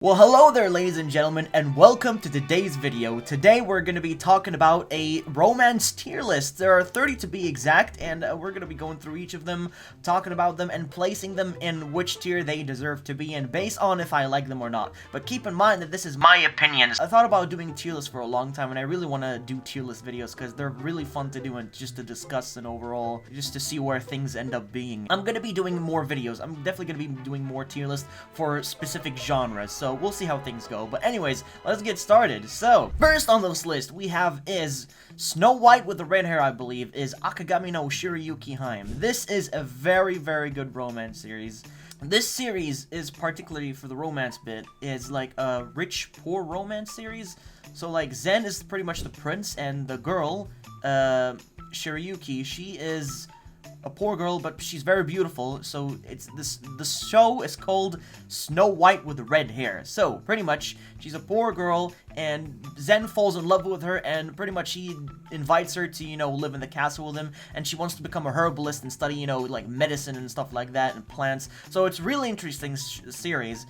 Well, hello there, ladies and gentlemen, and welcome to today's video. Today, we're going to be talking about a romance tier list. There are 30 to be exact, and we're going to be going through each of them, talking about them, and placing them in which tier they deserve to be in, based on if I like them or not. But keep in mind that this is my opinions. I thought about doing tier lists for a long time, and I really want to do tier list videos, because they're really fun to do and just to discuss and overall, just to see where things end up being. I'm going to be doing more videos. I'm definitely going to be doing more tier lists for specific genres, so we'll see how things go. But anyways, let's get started. So, first on this list we have is Snow White with the red hair, I believe, is Akagami no Shirayuki Haim. This is a very, very good romance series. This series is particularly for the romance bit, is like a rich, poor romance series. So like Zen is pretty much the prince, and the girl, Shirayuki, she is a poor girl, but she's very beautiful. So it's the show is called Snow White with the red hair. So pretty much she's a poor girl, and Zen falls in love with her, and pretty much he invites her to, you know, live in the castle with him, and she wants to become a herbalist and study, you know, like medicine and stuff like that, and plants. So it's really interesting series.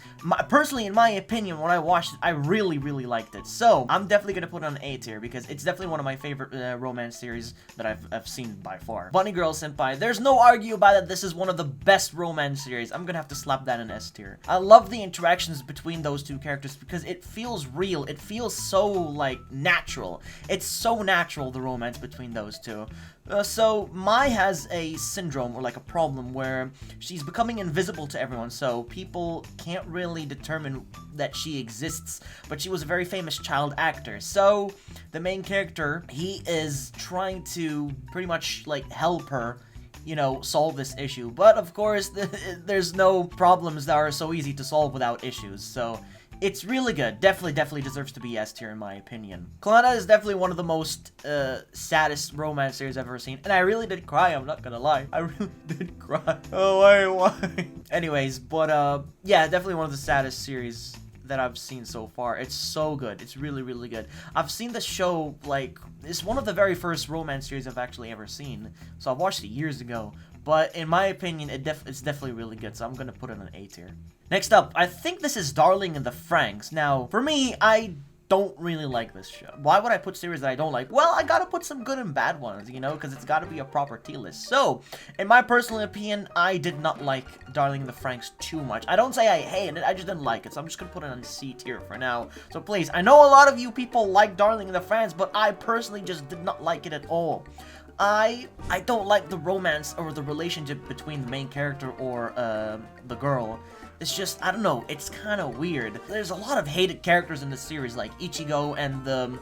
Personally, in my opinion, when I watched it, I really liked it. So I'm definitely gonna put it on A tier, because it's definitely one of my favorite romance series that I've seen by far. Bunny Girl Senpai, there's no argue about it, this is one of the best romance series. I'm gonna have to slap that in S tier. I love the interactions between those two characters, because it feels real. It feels so, like, natural. It's so natural, the romance between those two. So, Mai has a syndrome, or like a problem, where she's becoming invisible to everyone, so people can't really determine that she exists, but she was a very famous child actor. So, the main character, he is trying to pretty much, like, help her, you know, solve this issue. But, of course, there's no problems that are so easy to solve without issues, so it's really good. Definitely deserves to be S tier in my opinion. Clannad is definitely one of the most saddest romance series I've ever seen, and I really did cry, I'm not gonna lie. I really did cry. Oh, why? Anyways, but yeah, definitely one of the saddest series that I've seen so far. It's so good. It's really good. I've seen the show, like, it's one of the very first romance series I've actually ever seen, so I watched it years ago. But in my opinion, it's definitely really good, so I'm gonna put it on A tier. Next up, I think this is Darling in the Franxx. Now, for me, I don't really like this show. Why would I put series that I don't like? Well, I gotta put some good and bad ones, you know, because it's gotta be a proper tier list. So, in my personal opinion, I did not like Darling in the Franxx too much. I don't say I hated it, I just didn't like it, so I'm just gonna put it on C tier for now. So please, I know a lot of you people like Darling in the Franxx, but I personally just did not like it at all. I don't like the romance or the relationship between the main character or the girl. It's just, I don't know, it's kind of weird. There's a lot of hated characters in this series, like Ichigo and the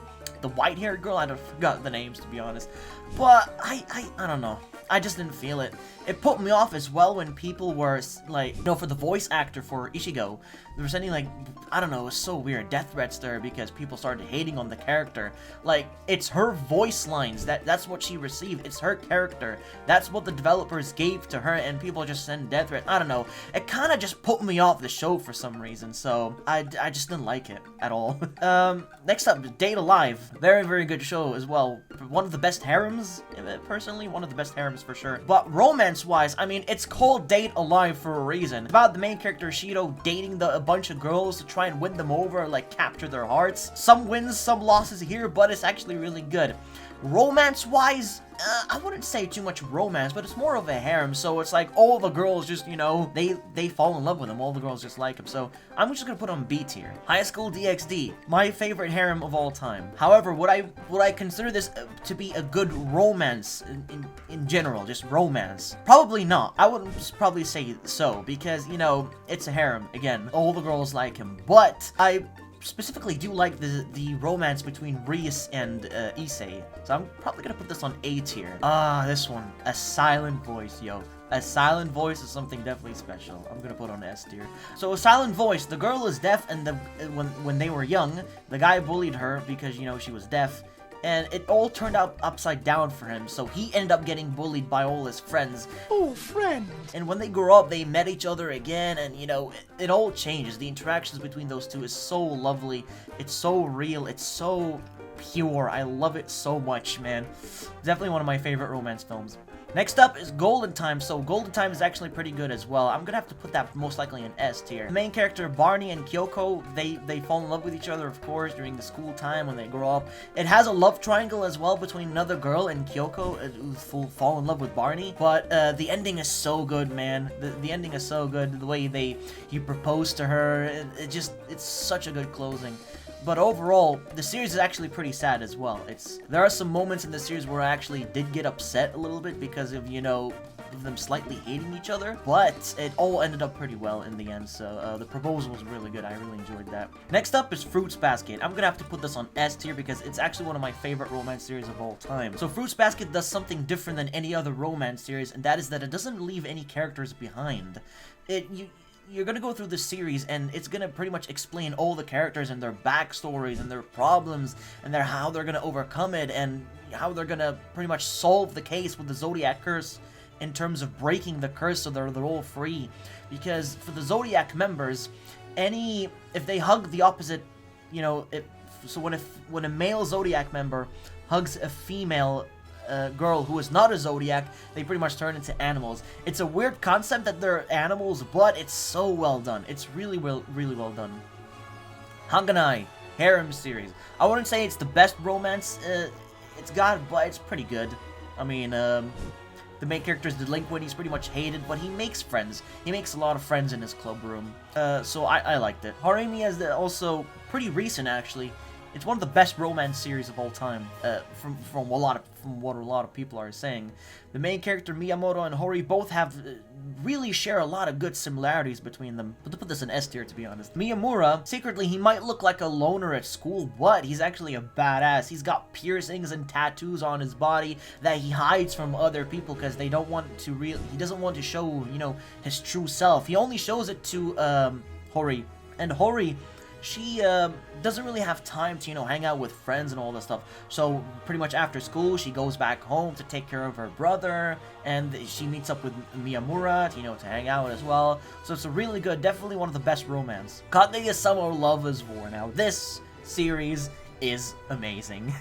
white-haired girl. I forgot the names, to be honest. But I don't know. I just didn't feel it. It put me off as well when people were, like, you know, for the voice actor for Ichigo, they were sending, like, I don't know, it was so weird, death threats to her because people started hating on the character. Like, it's her voice lines, that's what she received, it's her character, that's what the developers gave to her, and people just send death threats. I don't know, it kind of just put me off the show for some reason, so I just didn't like it at all. Next up, Date Alive, very good show as well. One of the best harems, personally, one of the best harems for sure. But romance-wise, I mean, it's called Date Alive for a reason. It's about the main character, Shido, dating a bunch of girls to try and win them over, like, capture their hearts. Some wins, some losses here, but it's actually really good. Romance-wise, I wouldn't say too much romance, but it's more of a harem, so it's like all the girls just, you know, they fall in love with him, all the girls just like him, so I'm just gonna put on B tier. School DxD, my favorite harem of all time. However, would I consider this to be a good romance in general, just romance? Probably not. I wouldn't probably say so, because, you know, it's a harem, again, all the girls like him, but I specifically do like the romance between Reese and Issei, so I'm probably gonna put this on A tier. This one, A Silent Voice, yo. A Silent Voice is something definitely special. I'm gonna put on S tier. So A Silent Voice, the girl is deaf, and when they were young, the guy bullied her because, you know, she was deaf. And it all turned out upside down for him, so he ended up getting bullied by all his friends. Oh, friend! And when they grew up, they met each other again, and, you know, it all changes. The interactions between those two is so lovely, it's so real, it's so pure. I love it so much, man. Definitely one of my favorite romance films. Next up is Golden Time. So Golden Time is actually pretty good as well. I'm gonna have to put that most likely in S tier. The main character Barney and Kyoko, they fall in love with each other, of course, during the school time when they grow up. It has a love triangle as well between another girl and Kyoko who fall in love with Barney. But the ending is so good, man. The ending is so good. The way he proposed to her, it's such a good closing. But overall, the series is actually pretty sad as well. There are some moments in the series where I actually did get upset a little bit because of, you know, them slightly hating each other, but it all ended up pretty well in the end, so the proposal was really good. I really enjoyed that. Next up is Fruits Basket. I'm gonna have to put this on S tier because it's actually one of my favorite romance series of all time. So Fruits Basket does something different than any other romance series, and that is that it doesn't leave any characters behind. You're gonna go through this series and it's gonna pretty much explain all the characters and their backstories and their problems and how they're gonna overcome it and how they're gonna pretty much solve the case with the Zodiac Curse in terms of breaking the curse so they're all free. Because for the Zodiac members, if they hug the opposite, you know, when a male Zodiac member hugs a female girl who is not a Zodiac, they pretty much turn into animals. It's a weird concept that they're animals, but it's so well done. It's really well done. Haganai, harem series. I wouldn't say it's the best romance it's got, but it's pretty good. I mean, the main character is delinquent. He's pretty much hated, but he makes friends. He makes a lot of friends in his club room. So I liked it. Horimiya is also pretty recent, actually. It's one of the best romance series of all time, from what a lot of people are saying. The main character Miyamoto and Hori both really share a lot of good similarities between them. But to put this in S tier, to be honest. Miyamura, secretly, he might look like a loner at school, but he's actually a badass. He's got piercings and tattoos on his body that he hides from other people because he doesn't want to show, you know, his true self. He only shows it to Hori, and Hori, she doesn't really have time to, you know, hang out with friends and all this stuff. So pretty much after school, she goes back home to take care of her brother, and she meets up with Miyamura, you know, to hang out as well. So it's a really good, definitely one of the best romance. Kaguya-sama Love is War. Now this series is amazing.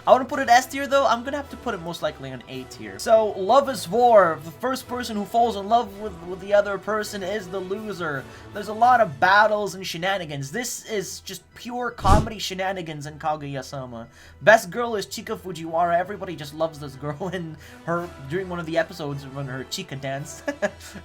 I want to put it S tier though. I'm gonna have to put it most likely on A tier. So Love is War. The first person who falls in love with the other person is the loser. There's a lot of battles and shenanigans. This is just pure comedy shenanigans in Kaguya-sama. Best girl is Chika Fujiwara. Everybody just loves this girl, and during one of the episodes when her Chika dance,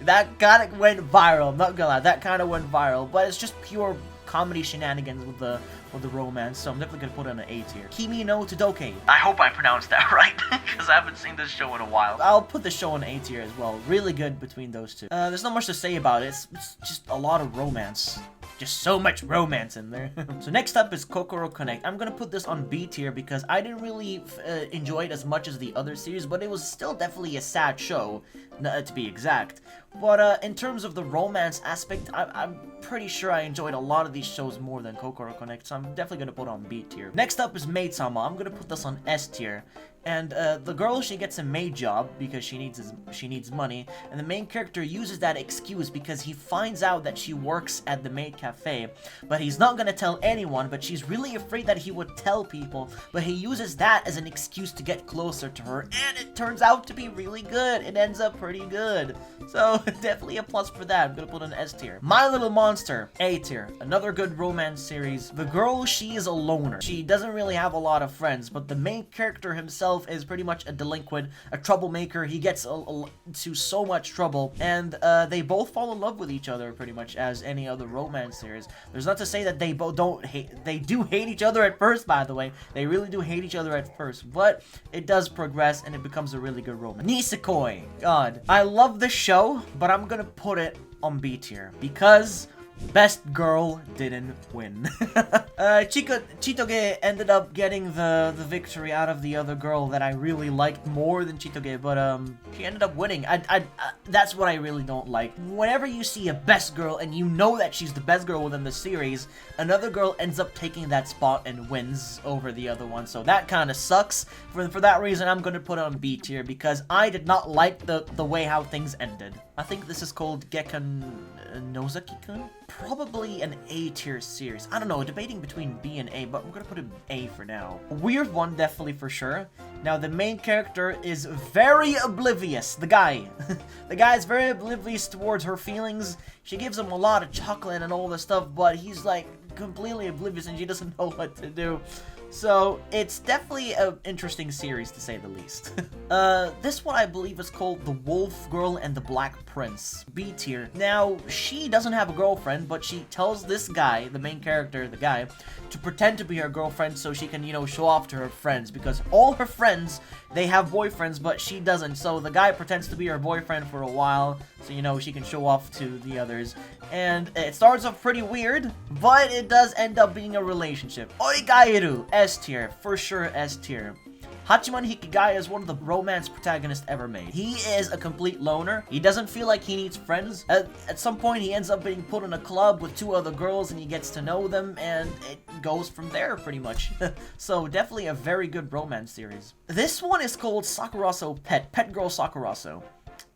that kind of went viral. I'm not gonna lie, that kind of went viral. But it's just pure comedy shenanigans with the romance, so I'm definitely gonna put it on an A tier. Kimi no Todoke. I hope I pronounced that right, because I haven't seen this show in a while. I'll put the show on A tier as well. Really good between those two. There's not much to say about it. It's just a lot of romance. Just so much romance in there. So next up is Kokoro Connect. I'm gonna put this on B tier because I didn't really enjoy it as much as the other series, but it was still definitely a sad show, to be exact. But in terms of the romance aspect, I'm pretty sure I enjoyed a lot of these shows more than Kokoro Connect, so I'm definitely gonna put it on B tier. Next up is Maid-sama. I'm gonna put this on S tier. And the girl, she gets a maid job because she needs money, and the main character uses that excuse because he finds out that she works at the maid cafe, but he's not gonna tell anyone, but she's really afraid that he would tell people, but he uses that as an excuse to get closer to her, and it turns out to be really good. It ends up pretty good. So definitely a plus for that. I'm gonna put it on S tier. My Little Monster, A tier. Another good romance series. The girl, she is a loner. She doesn't really have a lot of friends, but the main character himself is pretty much a delinquent, a troublemaker. He gets into so much trouble, and they both fall in love with each other pretty much as any other romance series. There's not to say that they both don't hate. They do hate each other at first, by the way. They really do hate each other at first, but it does progress and it becomes a really good romance. Nisekoi. God, I love this show, but I'm gonna put it on B tier because best girl didn't win. Chitoge ended up getting the victory out of the other girl that I really liked more than Chitoge, but she ended up winning. That's what I really don't like. Whenever you see a best girl and you know that she's the best girl within the series, another girl ends up taking that spot and wins over the other one, so that kind of sucks. For that reason, I'm gonna put it on B tier because I did not like the way how things ended. I think this is called Gekkan Nozaki-kun. Probably an A tier series. I don't know, debating between B and A, but I'm gonna put it A for now. A weird one, definitely for sure. Now, the main character is very oblivious. The guy. The guy is very oblivious towards her feelings. She gives him a lot of chocolate and all this stuff, but he's like completely oblivious and she doesn't know what to do. So, it's definitely an interesting series, to say the least. This one I believe is called The Wolf Girl and the Black Prince. B tier. Now, she doesn't have a girlfriend, but she tells this guy, the main character, the guy, to pretend to be her girlfriend so she can, you know, show off to her friends. Because all her friends, they have boyfriends, but she doesn't. So the guy pretends to be her boyfriend for a while, so, you know, she can show off to the others. And it starts off pretty weird, but it does end up being a relationship. Oregairu, S tier, for sure S tier. Hachiman Hikigaya is one of the romance protagonists ever made. He is a complete loner. He doesn't feel like he needs friends. At some point, he ends up being put in a club with 2 other girls and he gets to know them, and it goes from there, pretty much. So, definitely a very good romance series. This one is called Sakurasou Pet Girl Sakurasou.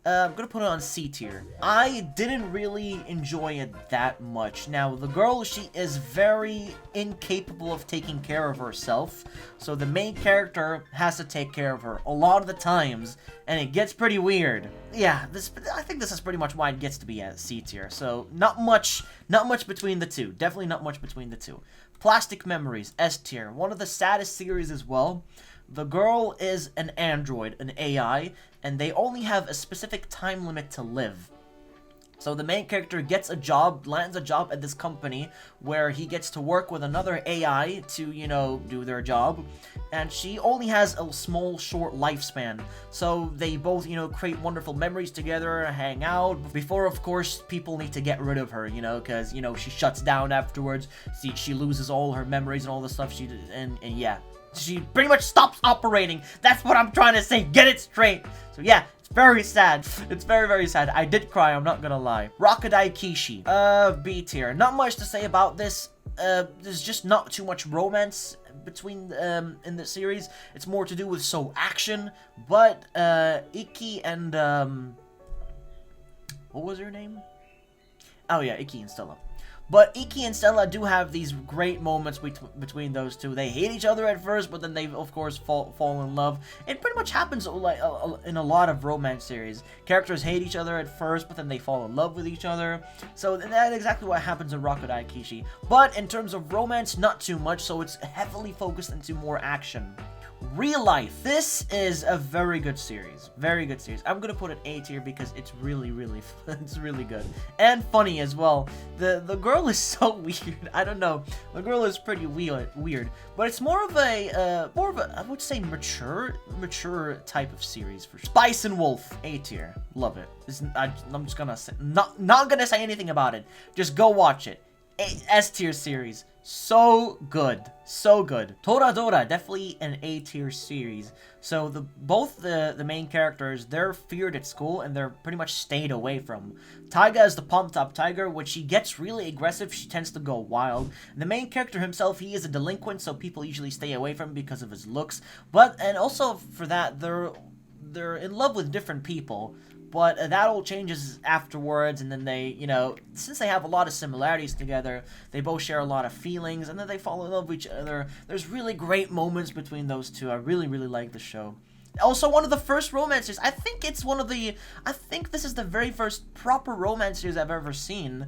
I'm gonna put it on C tier. I didn't really enjoy it that much. Now, the girl, she is very incapable of taking care of herself, so the main character has to take care of her a lot of the times, and it gets pretty weird. Yeah, I think this is pretty much why it gets to be at C tier, so not much between the two. Definitely not much between the two. Plastic Memories, S tier. One of the saddest series as well. The girl is an android, an AI, and they only have a specific time limit to live. So the main character gets a job, lands a job at this company where he gets to work with another AI to, you know, do their job. And she only has a small, short lifespan. So they both, you know, create wonderful memories together, hang out. Before, of course, people need to get rid of her, you know, because, you know, she shuts down afterwards. She loses all her memories and all the stuff she did, and yeah. She pretty much stops operating. That's what I'm trying to say. Get it straight. So yeah, it's very sad. It's very, very sad. I did cry, I'm not gonna lie. Rakudai Kishi. B tier. Not much to say about this. There's just not too much romance between in the series. It's more to do with action. But Iki and what was her name? Oh yeah, Iki and Stella. But Iki and Stella do have these great moments between those two. They hate each other at first, but then they, of course, fall in love. It pretty much happens like in a lot of romance series. Characters hate each other at first, but then they fall in love with each other. So that's exactly what happens in Rakudai Kishi. But in terms of romance, not too much, so it's heavily focused into more action. ReLIFE. This is a very good series. Very good series. I'm gonna put it A tier because it's really, really fun. It's really good. And funny as well. The girl is so weird. I don't know. The girl is pretty weird. But it's more of a, I would say mature type of series for sure. Spice and Wolf. A tier. Love it. I'm just gonna say, not gonna say anything about it. Just go watch it. S tier series. So good. So good. Toradora, definitely an A tier series. So both the main characters, they're feared at school and they're pretty much stayed away from. Taiga is the pump-top tiger, which she gets really aggressive, she tends to go wild. The main character himself, he is a delinquent, so people usually stay away from him because of his looks. And also for that, they're in love with different people. But that all changes afterwards, and then they, you know, since they have a lot of similarities together, they both share a lot of feelings, and then they fall in love with each other. There's really great moments between those two. I really, really like the show. Also, one of the first romance series. I think this is the very first proper romance series I've ever seen,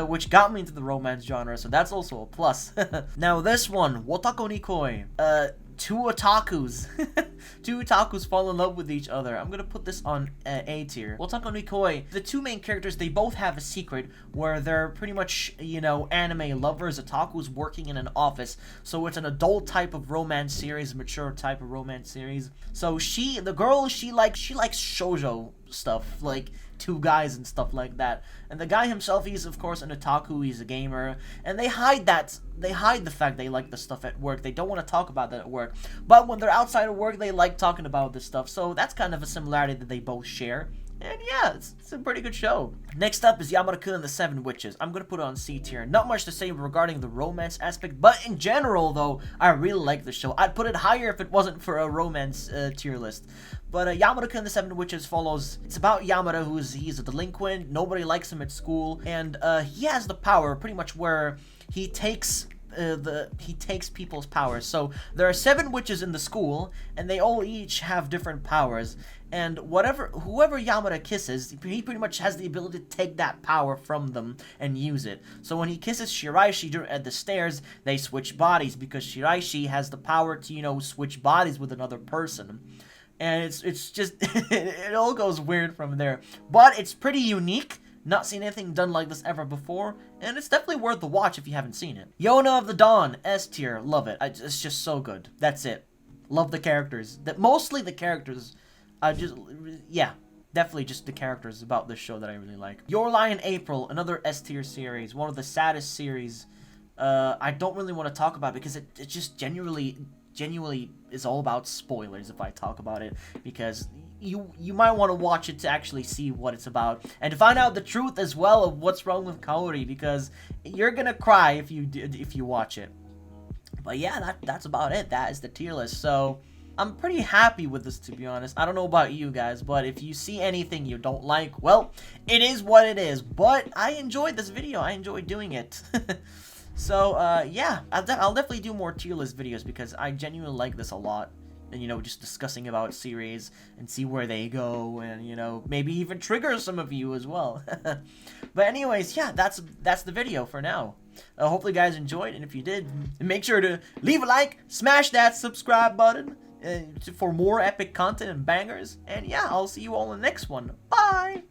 which got me into the romance genre, so that's also a plus. Now, this one, Wotakoi. Two otakus. Two otakus fall in love with each other. I'm gonna put this on A tier. Wotakoi. The two main characters, they both have a secret where they're pretty much, you know, anime lovers, otakus working in an office. So it's an adult type of romance series, mature type of romance series. So the girl, she likes shoujo stuff, like two guys and stuff like that. And the guy himself, he's of course an otaku, he's a gamer, and they hide the fact they like the stuff at work. They don't want to talk about that at work, but when they're outside of work, they like talking about this stuff. So that's kind of a similarity that they both share. And yeah, it's a pretty good show. Next up is Yamada-kun and the Seven Witches. I'm gonna put it on C tier. Not much to say regarding the romance aspect, but in general, though, I really like the show. I'd put it higher if it wasn't for a romance tier list. But Yamada-kun and the Seven Witches follows. It's about Yamada, he's a delinquent. Nobody likes him at school, and he has the power pretty much where he takes people's powers. So there are 7 witches in the school, and they all each have different powers. And whoever Yamada kisses, he pretty much has the ability to take that power from them and use it. So when he kisses Shiraishi at the stairs, they switch bodies because Shiraishi has the power to, you know, switch bodies with another person. And it's just it all goes weird from there. But it's pretty unique. Not seen anything done like this ever before, and it's definitely worth the watch if you haven't seen it. Yona of the Dawn, S tier, love it. It's just so good. That's it. Love the characters. Mostly the characters. Yeah, definitely just the characters about this show that I really like. Your Lie in April, another S tier series, one of the saddest series. I don't really want to talk about it because it just genuinely is all about spoilers if I talk about it, because you might want to watch it to actually see what it's about and to find out the truth as well of what's wrong with Kaori, because you're gonna cry if you watch it. But yeah, that's about it. That is the tier list. So I'm pretty happy with this, to be honest. I don't know about you guys, but if you see anything you don't like, well, it is what it is. But I enjoyed this video. I enjoyed doing it. So yeah, I'll definitely do more tier list videos because I genuinely like this a lot. And, you know, just discussing about series and see where they go, and, you know, maybe even trigger some of you as well. But anyways, yeah, that's the video for now. Hopefully you guys enjoyed, and if you did, make sure to leave a like, smash that subscribe button for more epic content and bangers. And yeah, I'll see you all in the next one. Bye!